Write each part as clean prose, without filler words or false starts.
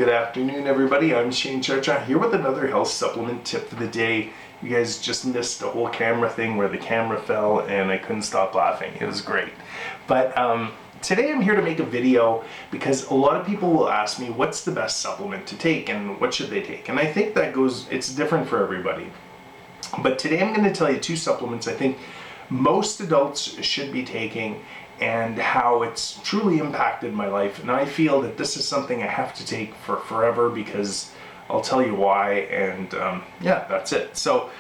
Good afternoon, everybody. I'm Shane Charcha here with another health supplement tip for the day. You guys just missed the whole camera thing where the camera fell and I couldn't stop laughing. It was great. But today I'm here to make a video because a lot of people will ask me what's the best supplement to take and what should they take. And I think it's different for everybody. But today I'm going to tell you two supplements I think most adults should be taking and how it's truly impacted my life. And I feel that this is something I have to take for forever because I'll tell you why, and yeah, that's it. So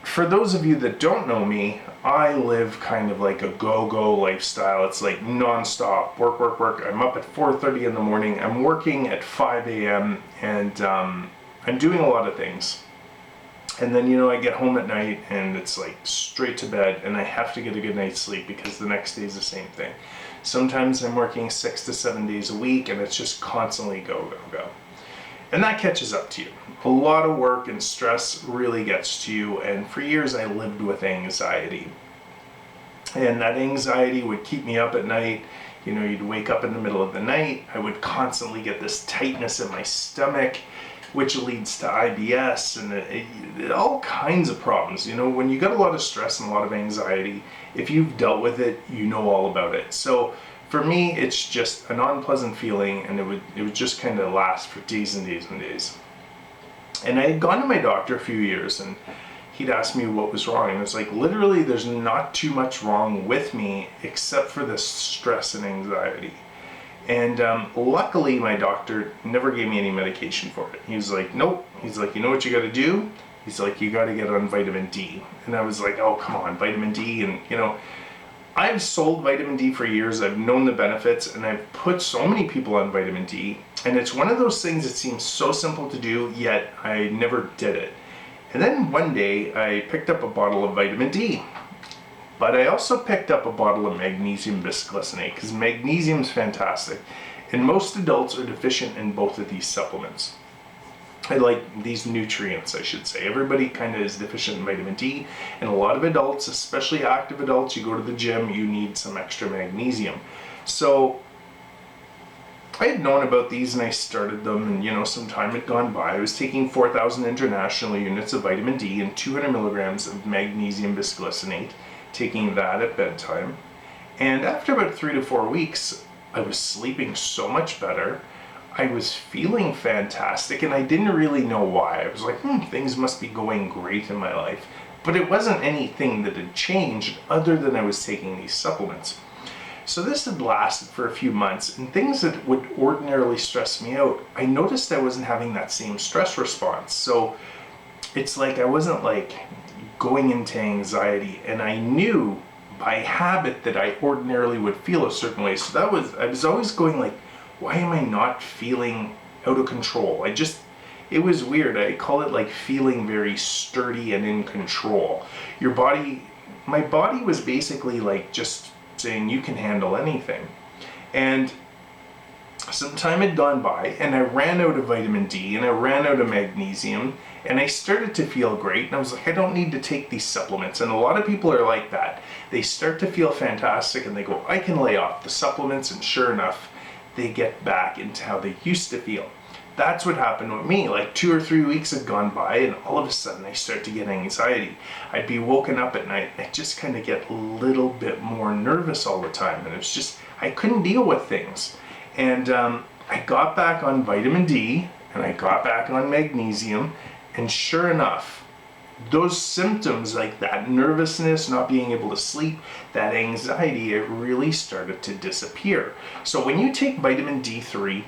for those of you that don't know me, I live kind of like a go-go lifestyle. It's like non-stop, work, work, work. I'm up at 4:30 in the morning, I'm working at 5 a.m. and I'm doing a lot of things. And then, I get home at night and it's like straight to bed and I have to get a good night's sleep because the next day is the same thing. Sometimes I'm working 6 to 7 days a week and it's just constantly go, go, go. And that catches up to you. A lot of work and stress really gets to you, and for years I lived with anxiety. And that anxiety would keep me up at night. You'd wake up in the middle of the night, I would constantly get this tightness in my stomach, which leads to IBS and all kinds of problems. When you got a lot of stress and a lot of anxiety, if you've dealt with it, you know all about it. So for me, it's just an unpleasant feeling, and it would just kind of last for days and days and days. And I had gone to my doctor a few years, and he'd asked me what was wrong. And it's like, literally, there's not too much wrong with me except for this stress and anxiety. And luckily, my doctor never gave me any medication for it. He was like, nope. He's like, you know what you got to do? He's like, you got to get on vitamin D. And I was like, oh, come on, vitamin D. And, I've sold vitamin D for years. I've known the benefits, and I've put so many people on vitamin D. And it's one of those things that seems so simple to do, yet I never did it. And then one day, I picked up a bottle of vitamin D. But I also picked up a bottle of magnesium bisglycinate because magnesium is fantastic. And most adults are deficient in both of these supplements. I like these nutrients, I should say. Everybody kind of is deficient in vitamin D. And a lot of adults, especially active adults, you go to the gym, you need some extra magnesium. So I had known about these and I started them, and some time had gone by. I was taking 4,000 international units of vitamin D and 200 milligrams of magnesium bisglycinate, taking that at bedtime. And after about 3 to 4 weeks, I was sleeping so much better. I was feeling fantastic, and I didn't really know why. I was like, things must be going great in my life. But it wasn't anything that had changed other than I was taking these supplements. So this had lasted for a few months, and things that would ordinarily stress me out, I noticed I wasn't having that same stress response. So it's like I wasn't going into anxiety, and I knew by habit that I ordinarily would feel a certain way. So I was always going why am I not feeling out of control? It was weird. I call it feeling very sturdy and in control. My body was basically just saying you can handle anything. And some time had gone by and I ran out of vitamin D and I ran out of magnesium, and I started to feel great, and I was like, I don't need to take these supplements. And a lot of people are like that. They start to feel fantastic and they go, I can lay off the supplements, and sure enough, they get back into how they used to feel. That's what happened with me. 2 or 3 weeks had gone by, and all of a sudden I start to get anxiety. I'd be woken up at night, and I just kind of get a little bit more nervous all the time, and it's just, I couldn't deal with things. And I got back on vitamin D, and I got back on magnesium, and sure enough, those symptoms that nervousness, not being able to sleep, that anxiety, it really started to disappear. So when you take vitamin D3,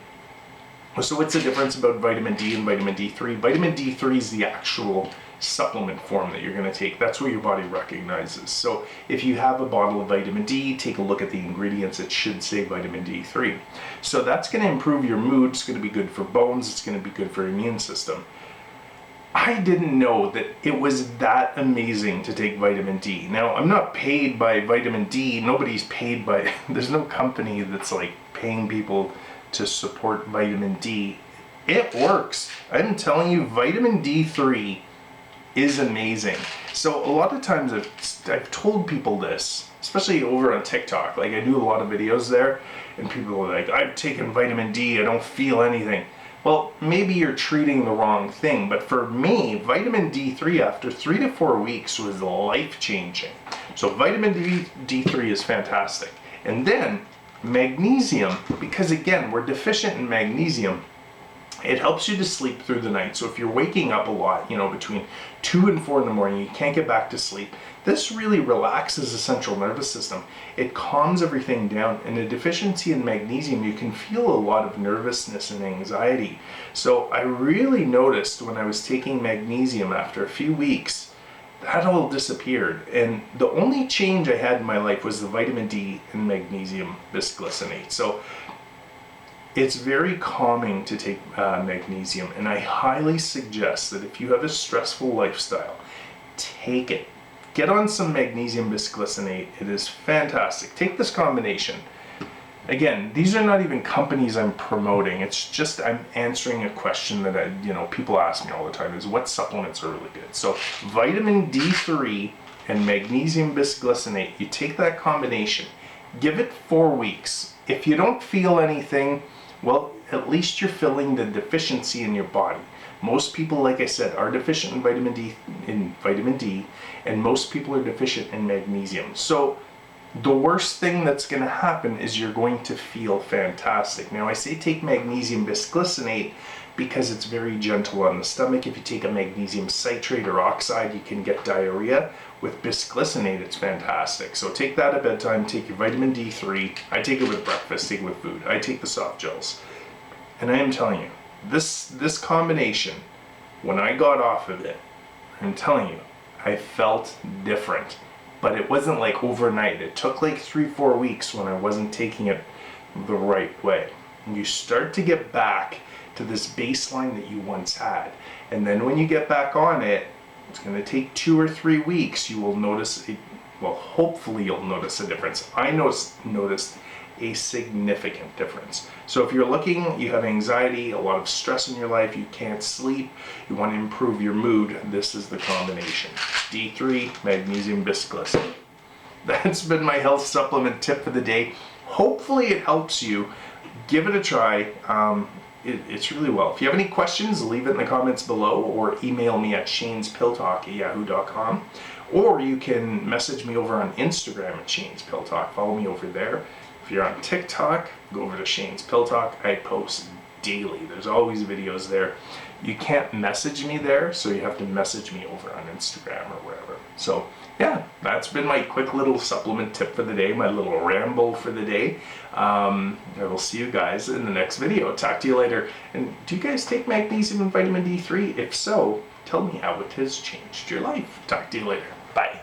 so what's the difference about vitamin D and vitamin D3? Vitamin D3 is the actual supplement form that you're going to take. That's what your body recognizes. So if you have a bottle of vitamin D, take a look at the ingredients. It should say vitamin D3. So that's going to improve your mood. It's going to be good for bones. It's going to be good for your immune system. I didn't know that it was that amazing to take vitamin D. Now, I'm not paid by vitamin D. Nobody's paid by, there's no company that's paying people to support vitamin D. It works. I'm telling you, vitamin D3 is amazing. So a lot of times I've told people this, especially over on TikTok. Like, I do a lot of videos there, and people are like, I've taken vitamin D, I don't feel anything. Well, maybe you're treating the wrong thing, but for me, vitamin D3 after 3 to 4 weeks was life-changing. So vitamin D3 is fantastic. And then magnesium, because again, we're deficient in magnesium, it helps you to sleep through the night. So if you're waking up a lot, between 2 and 4 in the morning, you can't get back to sleep, this really relaxes the central nervous system. It calms everything down. And a deficiency in magnesium, you can feel a lot of nervousness and anxiety. So I really noticed when I was taking magnesium after a few weeks, that all disappeared. And the only change I had in my life was the vitamin D and magnesium bisglycinate. So it's very calming to take magnesium, and I highly suggest that if you have a stressful lifestyle, take it. Get on some magnesium bisglycinate. It is fantastic. Take this combination. Again, these are not even companies I'm promoting. It's just I'm answering a question that people ask me all the time, is what supplements are really good. So vitamin D3 and magnesium bisglycinate, you take that combination, give it 4 weeks. If you don't feel anything, well, at least you're filling the deficiency in your body. Most people, like I said, are deficient in vitamin D, and most people are deficient in magnesium. So the worst thing that's going to happen is you're going to feel fantastic. Now, I say take magnesium bisglycinate because it's very gentle on the stomach. If you take a magnesium citrate or oxide, you can get diarrhea. With bisglycinate, it's fantastic. So take that at bedtime, take your vitamin D3. I take it with breakfast, take it with food. I take the soft gels. And I am telling you, this combination, when I got off of it, I'm telling you, I felt different. But it wasn't like overnight. It took like 3-4 weeks when I wasn't taking it the right way. And you start to get back to this baseline that you once had. And then when you get back on it, it's going to take 2 or 3 weeks. You will notice, hopefully you'll notice a difference. I noticed a significant difference. So if you're looking, you have anxiety, a lot of stress in your life, you can't sleep, you want to improve your mood, this is the combination. D3, magnesium bisglycinate. That's been my health supplement tip for the day. Hopefully it helps you. Give it a try. It's really well. If you have any questions, leave it in the comments below or email me at shane'spilltalk@yahoo.com, or you can message me over on Instagram at Shane's Pill Talk. Follow me over there. If you're on TikTok, go over to Shane's Pill Talk. I post daily. There's always videos there. You can't message me there, so you have to message me over on Instagram or wherever. So yeah, that's been my quick little supplement tip for the day, my little ramble for the day. I will see you guys in the next video. Talk to you later. And do you guys take magnesium and vitamin D3? If so, tell me how it has changed your life. Talk to you later. Bye.